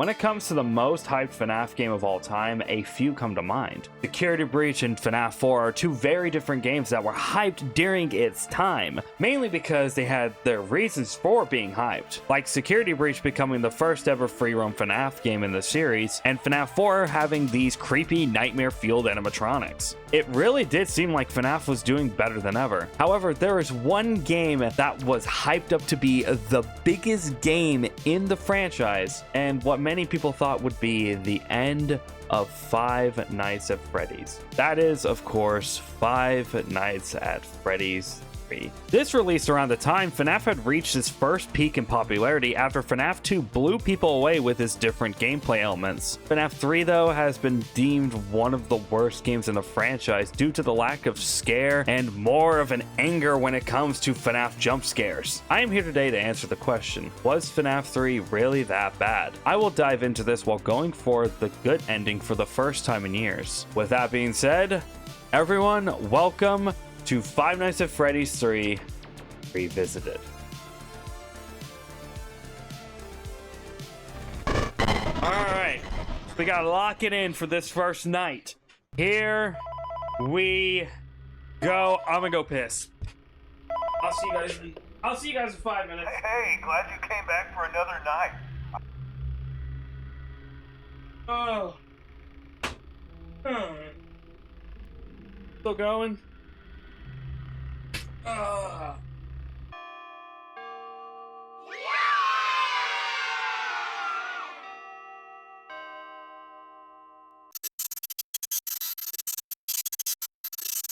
When it comes to the most hyped FNaF game of all time, a few come to mind. Security Breach and FNaF 4 are two very different games that were hyped during its time, mainly because they had their reasons for being hyped, like Security Breach becoming the first ever free-roam FNaF game in the series, and FNaF 4 having these creepy, nightmare-fueled animatronics. It really did seem like FNaF was doing better than ever. However, there is one game that was hyped up to be the biggest game in the franchise, and what many people thought would be the end of Five Nights at Freddy's. That is, of course, Five Nights at Freddy's 3. This released around the time FNaF had reached its first peak in popularity after FNaF 2 blew people away with its different gameplay elements. FNaF 3, though, has been deemed one of the worst games in the franchise due to the lack of scare and more of an anger when it comes to FNaF jump scares. I am here today to answer the question, was FNaF 3 really that bad? I will dive into this while going for the good ending for the first time in years. With that being said, everyone, welcome to Five Nights at Freddy's 3 Revisited. Alright, we gotta lock it in for this first night. Here we go. I'm gonna go piss. I'll see you guys in 5 minutes. Hey, glad you came back for another night. Oh. Still going?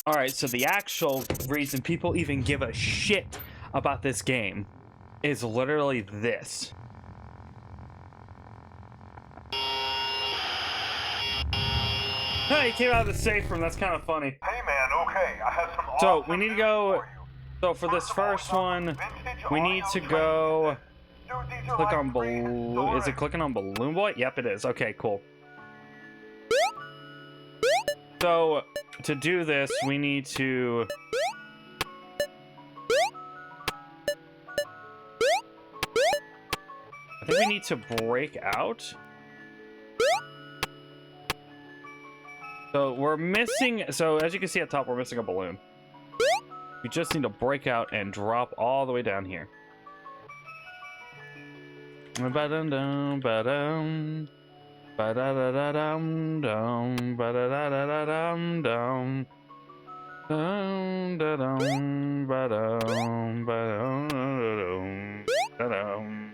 Alright, so the actual reason people even give a shit about this game is literally this. Hey, he came out of the safe room. That's kind of funny. Hey man, okay, I have some So awesome we need to news go. for you. So for this first one, we need to go click on balloon. Is it clicking on Balloon Boy? Yep, it is. Okay, cool. So to do this, we need to. I think we need to break out. So we're missing. So as you can see at top, we're missing a balloon. We just need to break out and drop all the way down here. Ba-dum-dum, ba-dum. Ba-da-da-da-dum-dum. Ba-da-da-da-da-dum-dum. Dum-da-dum, ba-dum, ba-dum, ba-dum.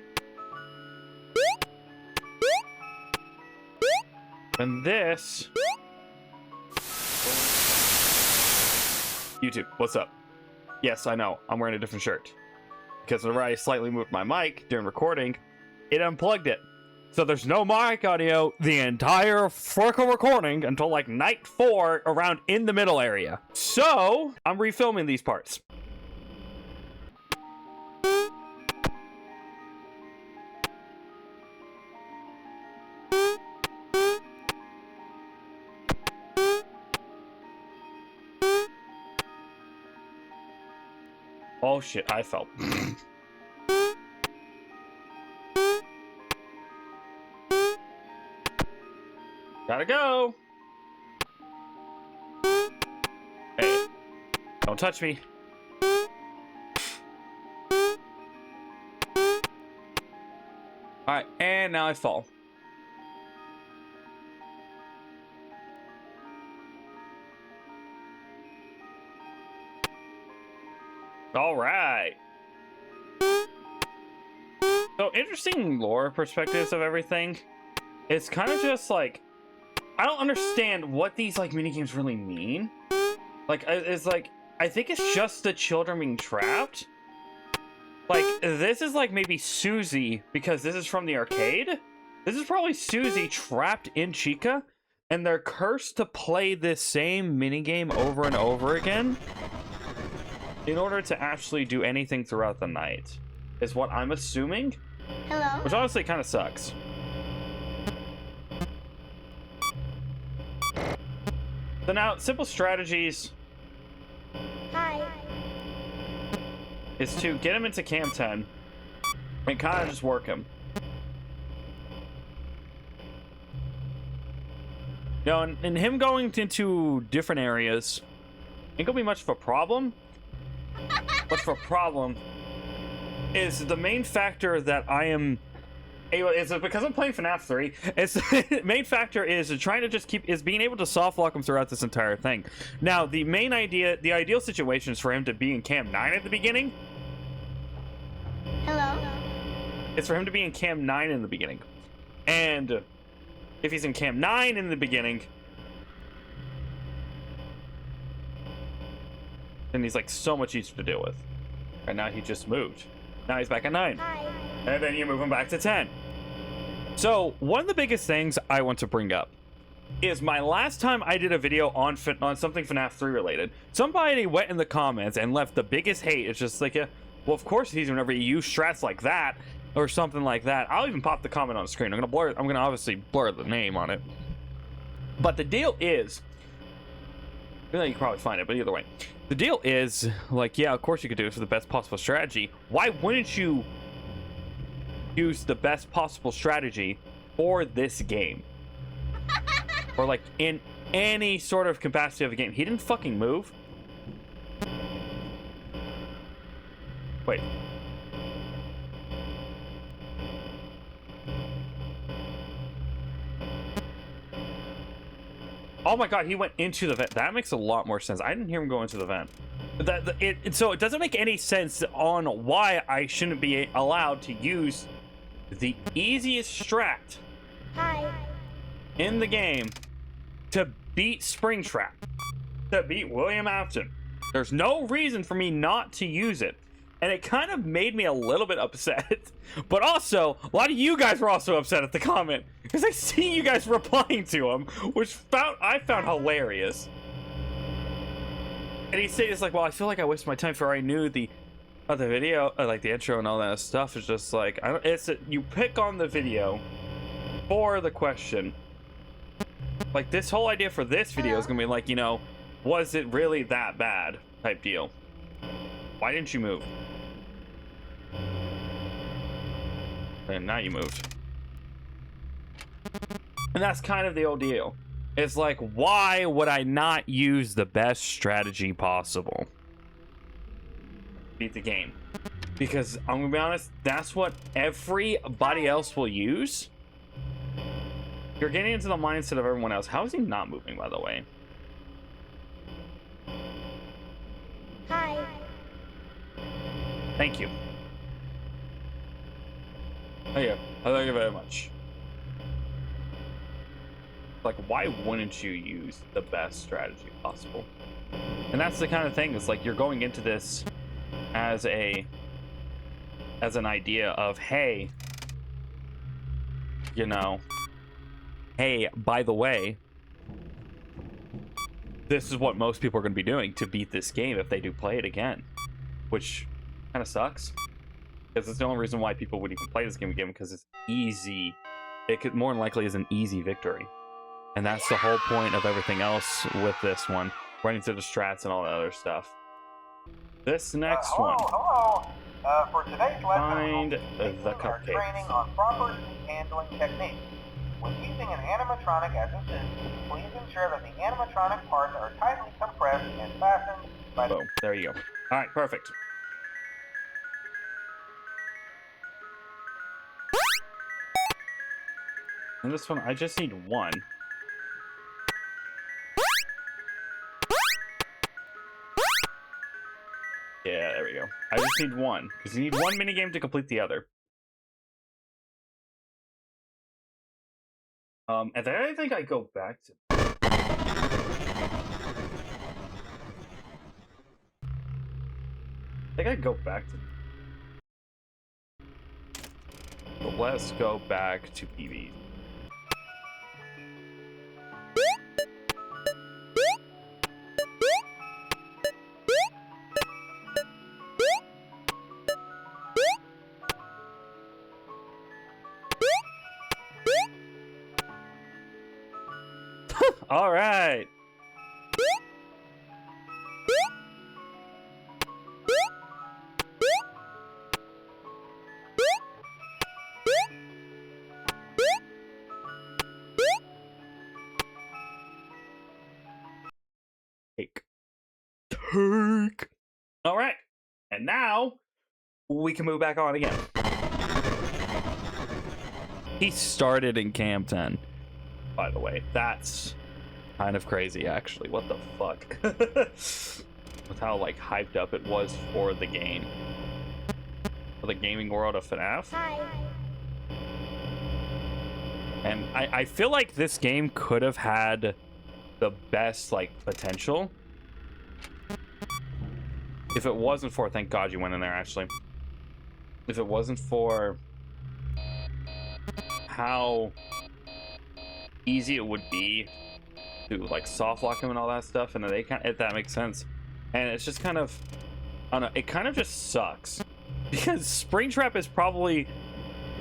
And this... YouTube, what's up? Yes, I know, I'm wearing a different shirt. Because whenever I slightly moved my mic during recording, it unplugged it. So there's no mic audio the entire freaking recording until like night 4 around in the middle area. So, I'm refilming these parts. Oh shit, I fell. Gotta go. Hey, don't touch me. Alright, and now I fall. All right. So interesting lore perspectives of everything. It's kind of just like, I don't understand what these like mini games really mean. Like, it's like, I think it's just the children being trapped. Like, this is like maybe Susie, because this is from the arcade. This is probably Susie trapped in Chica, and they're cursed to play this same mini game over and over again in order to actually do anything throughout the night, is what I'm assuming. Hello? Which honestly kind of sucks. So now, simple strategies Hi. is to get him into Cam 10 and kind of just work him. No, and him going into different areas ain't gonna be much of a problem. Much of a problem is the main factor that I am. Is it because I'm playing FNaF 3? It's the main factor is trying to just being able to soft lock him throughout this entire thing. Now, the ideal situation is for him to be in Cam 9 at the beginning. Hello? It's for him to be in Cam 9 in the beginning. And if he's in Cam 9 in the beginning, then he's like so much easier to deal with. And now he just moved. Now he's back at 9. Hi. And then you move him back to 10. So one of the biggest things I want to bring up is my last time I did a video on something FNaF 3 related. Somebody went in the comments and left the biggest hate. It's just like, well, of course he's whenever you use strats like that or something like that. I'll even pop the comment on the screen. I'm gonna obviously blur the name on it. But the deal is, you can probably find it, but either way, the deal is like, yeah, of course you could do it for the best possible strategy. Why wouldn't you use the best possible strategy for this game? Or like in any sort of capacity of the game. He didn't fucking move. Wait. Oh my god, he went into the vent. That makes a lot more sense. I didn't hear him go into the vent. So it doesn't make any sense on why I shouldn't be allowed to use the easiest strat Hi. in the game to beat Springtrap, to beat William Afton. There's no reason for me not to use it. And it kind of made me a little bit upset. But also, a lot of you guys were also upset at the comment, because I see you guys replying to him, which I found hilarious. And he said, it's like, well, I feel like I wasted my time for I knew the video, like the intro and all that stuff. Is just like, you pick on the video for the question. Like, this whole idea for this video is gonna be like, was it really that bad type deal? Why didn't you move? And now you moved. And that's kind of the old deal. It's like, why would I not use the best strategy possible? Beat the game. Because I'm gonna be honest, that's what everybody else will use. You're getting into the mindset of everyone else. How is he not moving, by the way? Hi. Thank you. Thank you. Thank you very much. Like, why wouldn't you use the best strategy possible? And that's the kind of thing. It's like you're going into this as an idea of, hey, hey, by the way, this is what most people are going to be doing to beat this game if they do play it again, which kind of sucks, because it's the only reason why people would even play this game again, because it's easy. It could more than likely is an easy victory, and that's the whole point of everything else with this one, running through the strats and all that other stuff. This next one. Hello. For today's lesson, Find we'll the cupcakes. training on proper handling techniques. When using an animatronic as a suit, please ensure that the animatronic parts are tightly compressed and fastened by the... Boom. There you go. All right, perfect. And this one, I just need one. Yeah, there we go. I just need one, because you need one minigame to complete the other. And then I think I go back to... I think I go back to... But let's go back to PB. All right. Peak. All right, and now we can move back on again. He started in Cam 10, by the way. That's kind of crazy, actually. What the fuck? With how, like, hyped up it was for the game. For the gaming world of FNaF. Hi. And I feel like this game could have had the best, like, potential. If it wasn't for... Thank God you went in there, actually. If it wasn't for... how easy it would be to like soft lock him and all that stuff, and they kind of, if that makes sense. And it's just kind of, I don't know, it kind of just sucks because Springtrap is probably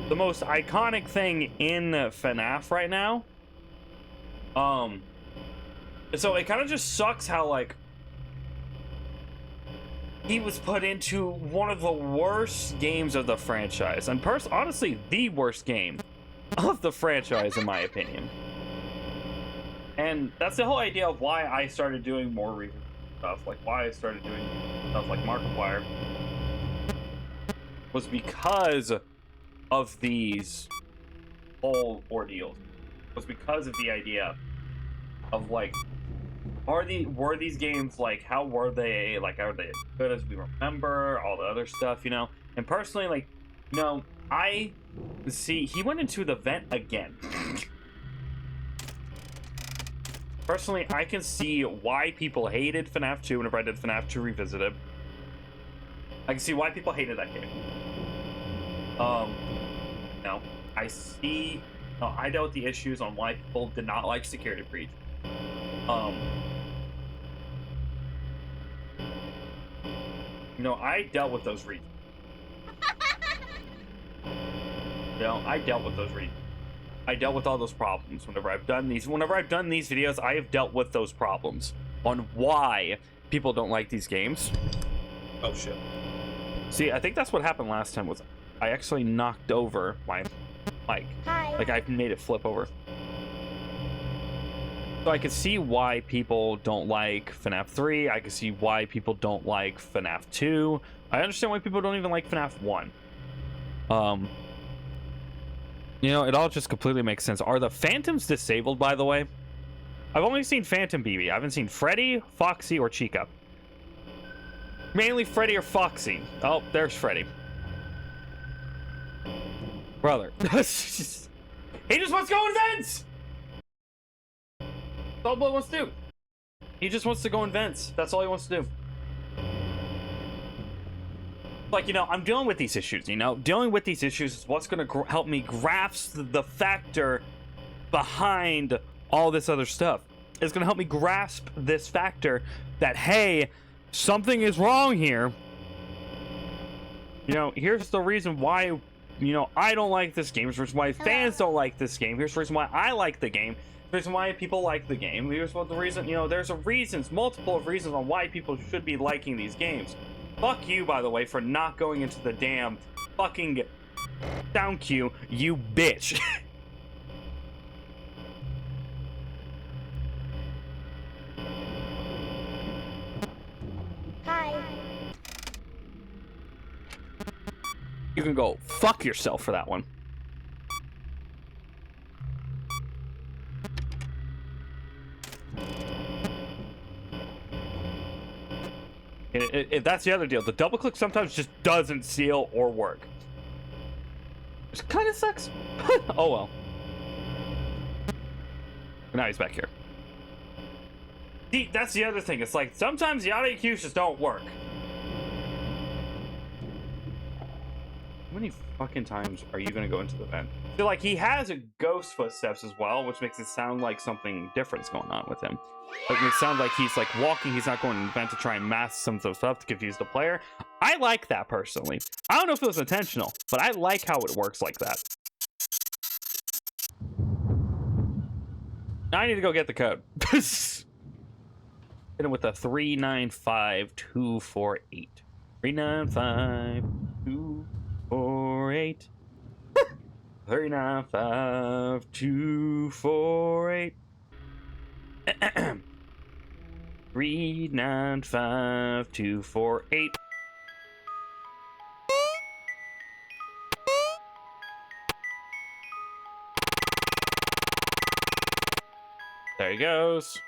the most iconic thing in FNaF right now. So it kind of just sucks how like he was put into one of the worst games of the franchise, and honestly the worst game of the franchise in my opinion. And that's the whole idea of why I started doing more review stuff, like why I started doing stuff like Markiplier, was because of these whole ordeals. Was because of the idea of like, were these games like, how were they, like, are they as good as we remember, all the other stuff, you know? And personally, like, you know, I see he went into the vent again. Personally, I can see why people hated FNaF 2 whenever I did FNaF 2 Revisited. I can see why people hated that game. No, I see. No, I dealt with the issues on why people did not like Security Breach. You know, I dealt with those reasons. You know, I dealt with those reasons. I dealt with all those problems whenever I've done these videos. I have dealt with those problems on why people don't like these games. Oh shit. See, I think that's what happened last time, was I actually knocked over my mic. Hi. Like, I made it flip over. So I can see why people don't like FNaF 3. I can see why people don't like FNaF 2. I understand why people don't even like FNaF 1. You know, it all just completely makes sense. Are the Phantoms disabled, by the way? I've only seen Phantom BB. I haven't seen Freddy, Foxy, or Chica. Mainly Freddy or Foxy. Oh, there's Freddy. Brother. He just wants to go in vents! That's all Blood wants to do. He just wants to go in vents. That's all he wants to do. Like, you know, I'm dealing with these issues, you know? Dealing with these issues is what's going to help me grasp the factor behind all this other stuff. It's going to help me grasp this factor that, hey, something is wrong here. You know, here's the reason why, you know, I don't like this game. Here's the reason why fans don't like this game. Here's the reason why I like the game. Here's the reason why people like the game. Here's what the reason, you know, there's multiple reasons on why people should be liking these games. Fuck you, by the way, for not going into the damn fucking sound queue, you bitch. Hi. You can go fuck yourself for that one. That's the other deal. The double click sometimes just doesn't seal or work. Which kind of sucks. Oh well. Now he's back here. See, that's the other thing. It's like sometimes the audio cues just don't work. How many fucking times are you gonna go into the vent? I feel like he has a ghost footsteps as well, which makes it sound like something different's going on with him. Like, it sounds like he's like walking, he's not going to the vent to try and mask some of the stuff to confuse the player. I like that personally. I don't know if it was intentional, but I like how it works like that. Now I need to go get the code. Hit him with a 395248. 395248. 395248. 395 248. There he goes.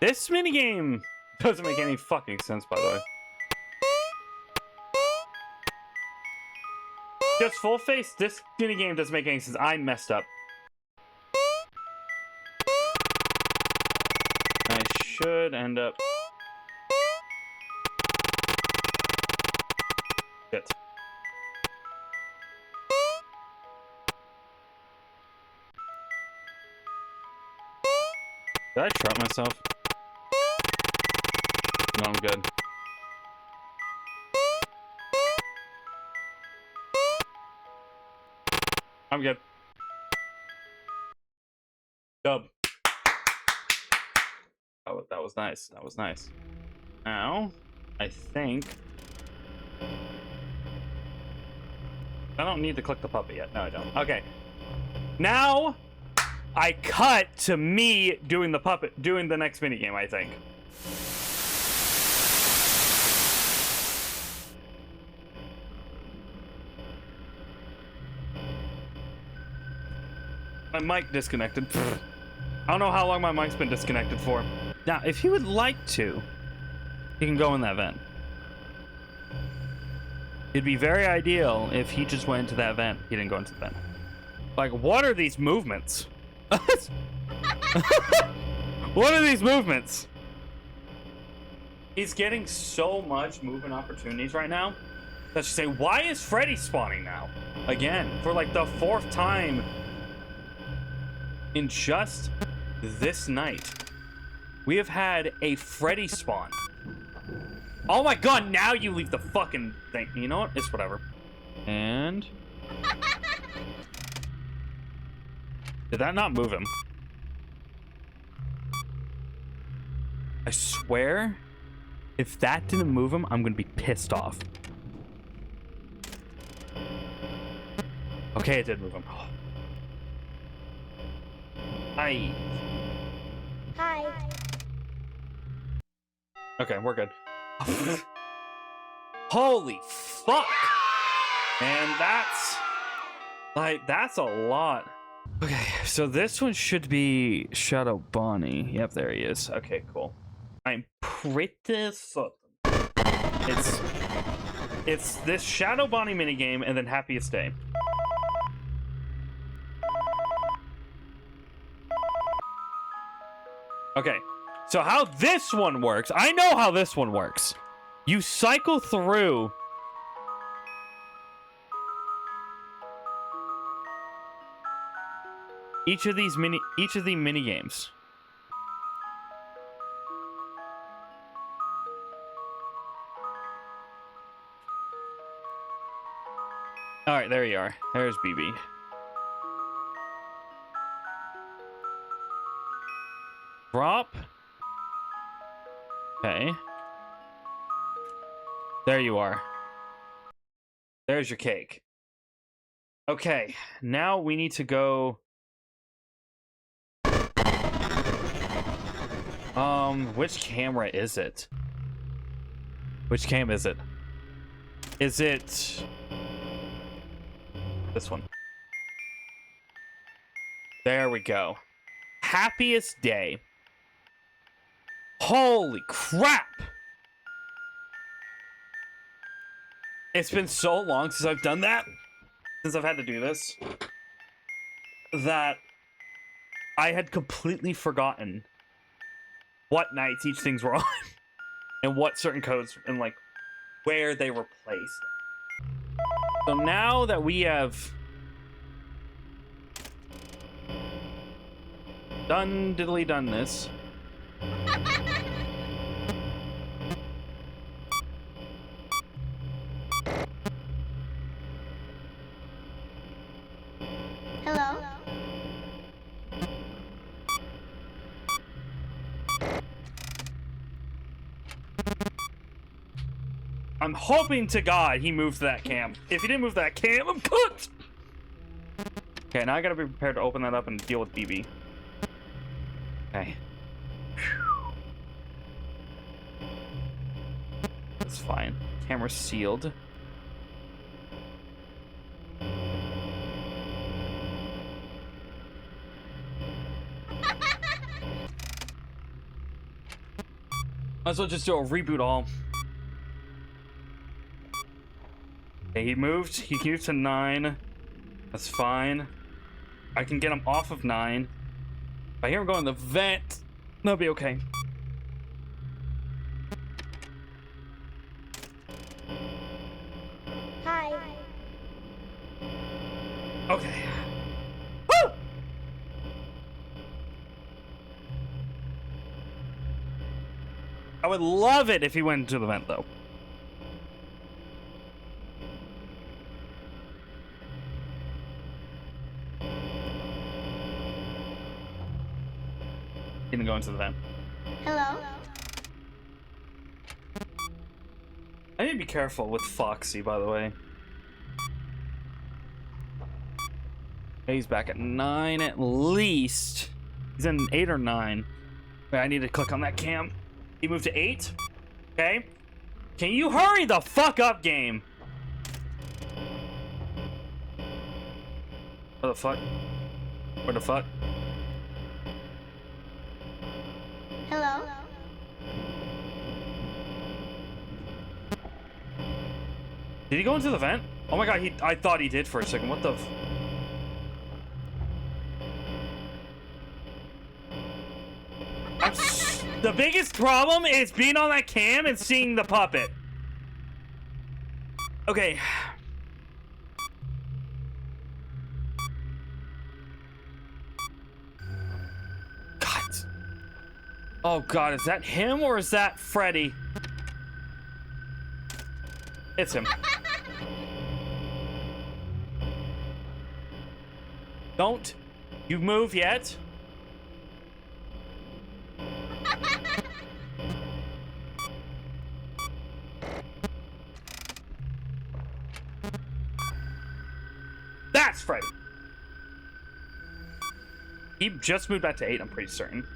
This minigame doesn't make any fucking sense, by the way. Just full face, this minigame doesn't make any sense. I messed up. I should end up... Shit. Did I trap myself? No, I'm good. I'm good. Dub. Oh, that was nice. That was nice. Now, I think... I don't need to click the puppet yet. No, I don't. Okay. Now, I cut to me doing the puppet, doing the next minigame, I think. My mic disconnected. I don't know how long my mic's been disconnected for. Now, if he would like to, he can go in that vent. It'd be very ideal if he just went into that vent. He didn't go into the vent. Like, what are these movements? What are these movements? He's getting so much movement opportunities right now. Let's just say, why is Freddy spawning now? Again, for like the 4th time in just this night, we have had a Freddy spawn. Oh my god, now you leave the fucking thing. You know what? It's whatever. And... did that not move him? I swear, if that didn't move him, I'm gonna be pissed off. Okay, it did move him. Hi. Hi. Okay, we're good. Holy fuck! And that's... like, that's a lot. Okay, so this one should be Shadow Bonnie. Yep, there he is. Okay, cool. I'm pretty certain it's this Shadow Bonnie minigame and then Happiest Day. Okay, so how this one works, I know how this one works. You cycle through each of the mini games. All right, there you are. There's BB. Drop. Okay. There you are. There's your cake. Okay, now we need to go... which camera is it? Which cam is it? Is it... this one? There we go. Happiest Day. Holy crap! It's been so long since I've done that, since I've had to do this, that I had completely forgotten what nights each things were on and what certain codes and like where they were placed. So now that we have done this, I'm hoping to God he moved that cam. If he didn't move that cam, I'm cooked. Okay, now I gotta be prepared to open that up and deal with BB. Okay. That's fine. Camera's sealed. Might as well just do a reboot all. Okay, he moved. He moved to 9. That's fine. I can get him off of 9. If I hear him going to the vent, that'll be okay. Hi. Okay. Woo! I would love it if he went into the vent, though. He didn't go into the vent. Hello. I need to be careful with Foxy, by the way. Okay, he's back at 9 at least. He's in 8 or 9. Wait, I need to click on that cam. He moved to 8. Okay. Can you hurry the fuck up, game? What the fuck? What the fuck? Hello. Did he go into the vent? Oh my god, I thought he did for a second. What the The biggest problem is being on that cam and seeing the puppet. Okay. God. Oh god, is that him or is that Freddy? It's him. Don't you move yet. That's Freddy. He just moved back to 8, I'm pretty certain.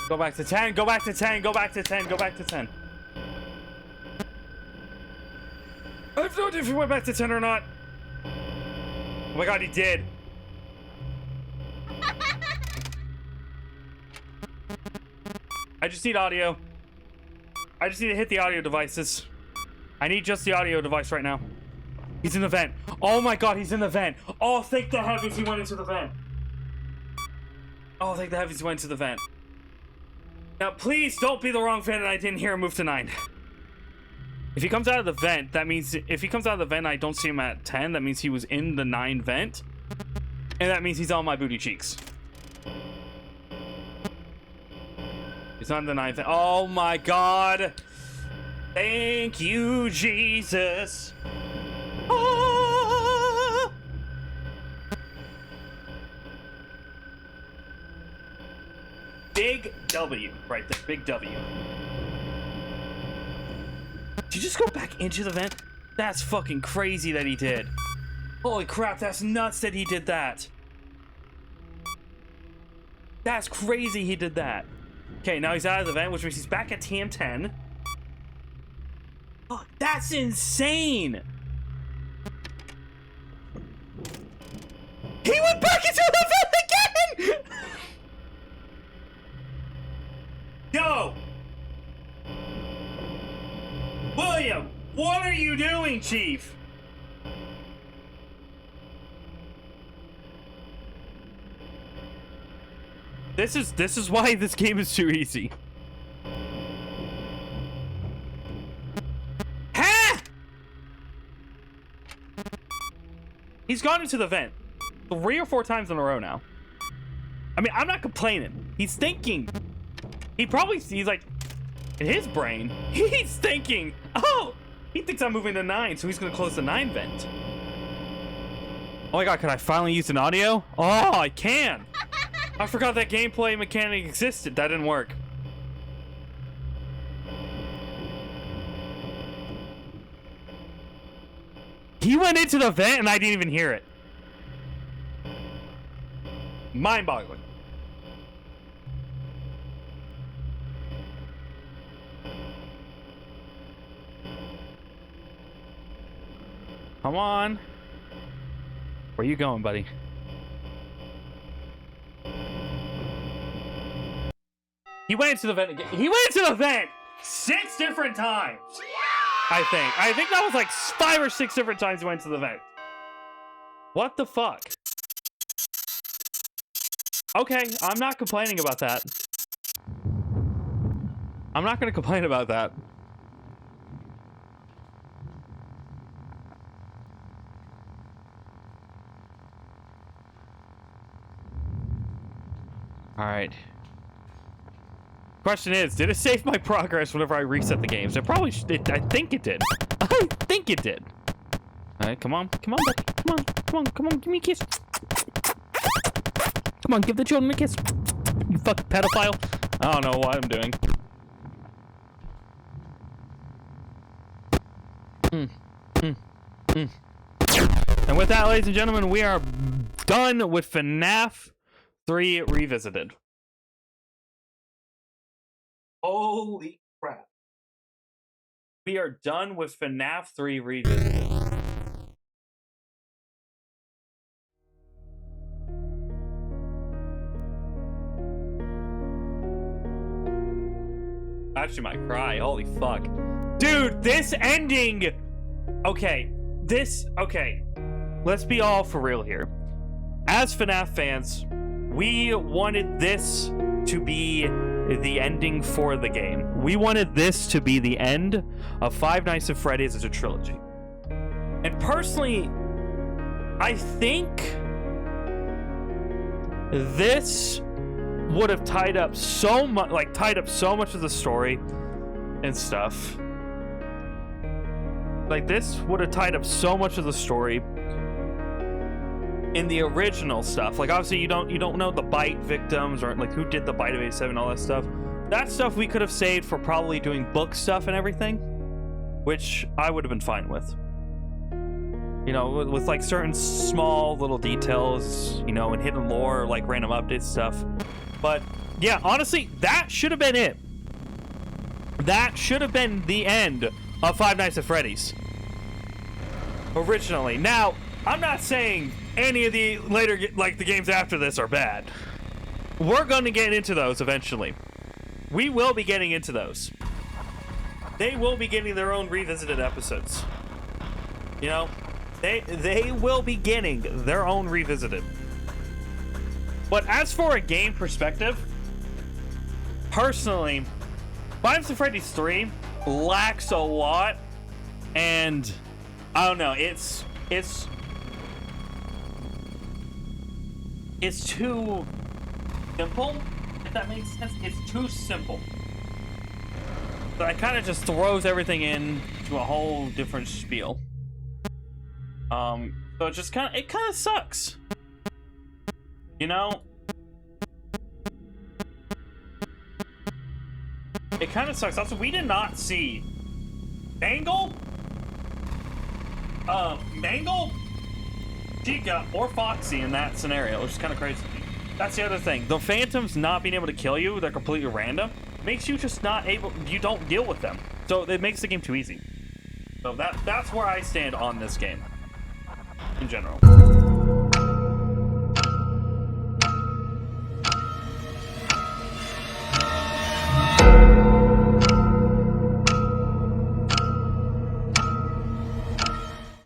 Go back to 10, go back to 10, go back to 10, go back to 10. I have no idea if he went back to 10 or not. Oh my god, he did. I just need audio. I just need to hit the audio devices. I need just the audio device right now. He's in the vent. Oh my god, he's in the vent. Oh, thank the heavens he went into the vent. Oh, thank the heavens he went into the vent. Now, please don't be the wrong vent and I didn't hear him move to 9. If he comes out of the vent, that means... If he comes out of the vent and I don't see him at 10, that means he was in the 9 vent. And that means he's on my booty cheeks. He's not in the 9 vent. Oh my god! Thank you, Jesus! Ah! Big W. Right there, big W. Did you just go back into the vent? That's fucking crazy that he did. Holy crap, that's nuts that he did that. That's crazy he did that. Okay, now he's out of the vent, which means he's back at TM10. Oh, that's insane! He went back into the vent again! Yo! William, what are you doing, Chief? This is why this game is too easy. Ha! He's gone into the vent 3 or 4 times in a row now. I mean, I'm not complaining. He's thinking. He's like, in his brain, he's thinking, oh, he thinks I'm moving to 9, so he's gonna close the 9 vent. Oh my god, can I finally use an audio? Oh, I can. I forgot that gameplay mechanic existed. That didn't work. He went into the vent and I didn't even hear it. Mind-boggling. Come on. Where you going, buddy? He went into the vent again. He went into the vent 6 different times. I think that was like 5 or 6 different times he went to the vent. What the fuck? Okay, I'm not complaining about that. I'm not gonna complain about that. Alright. Question is, did it save my progress whenever I reset the games? It probably did. I think it did. I think it did. Alright, come on. Come on, buddy. Come on. Come on. Come on. Give me a kiss. Come on, give the children a kiss. You fucking pedophile. I don't know what I'm doing. And with that, ladies and gentlemen, we are done with FNaF 3 Revisited. Holy crap. We are done with FNaF 3 Revisited. I actually might cry. Holy fuck. Dude, this ending. Okay. Okay. Let's be all for real here. As FNaF fans, we wanted this to be the ending for the game. We wanted this to be the end of Five Nights at Freddy's as a trilogy. And personally, I think this would have tied up so much, of the story and stuff. Like, this would have tied up so much of the story in the original stuff. Like, obviously you don't know the bite victims or like who did the bite of 87, all that stuff. That stuff we could have saved for probably doing book stuff and everything, which I would have been fine with. You know, with like certain small little details, you know, and hidden lore, like random update stuff. But yeah, honestly, that should have been it. That should have been the end of Five Nights at Freddy's originally. Now, I'm not saying any of the later, like the games after this, are bad. We're going to get into those eventually. We will be getting into those. They will be getting their own revisited episodes. You know, they will be getting their own revisited. But as for a game perspective, personally, Five Nights at Freddy's 3 lacks a lot, and I don't know, it's too simple, if that makes sense. It's too simple. So it kind of just throws everything into a whole different spiel. So it just kind of sucks. You know? It kind of sucks. Also, we did not see Mangle, Chica, or Foxy in that scenario, which is kind of crazy to me. That's the other thing. The Phantoms not being able to kill you, they're completely random, makes you just not able, you don't deal with them. So it makes the game too easy. So that's where I stand on this game, in general.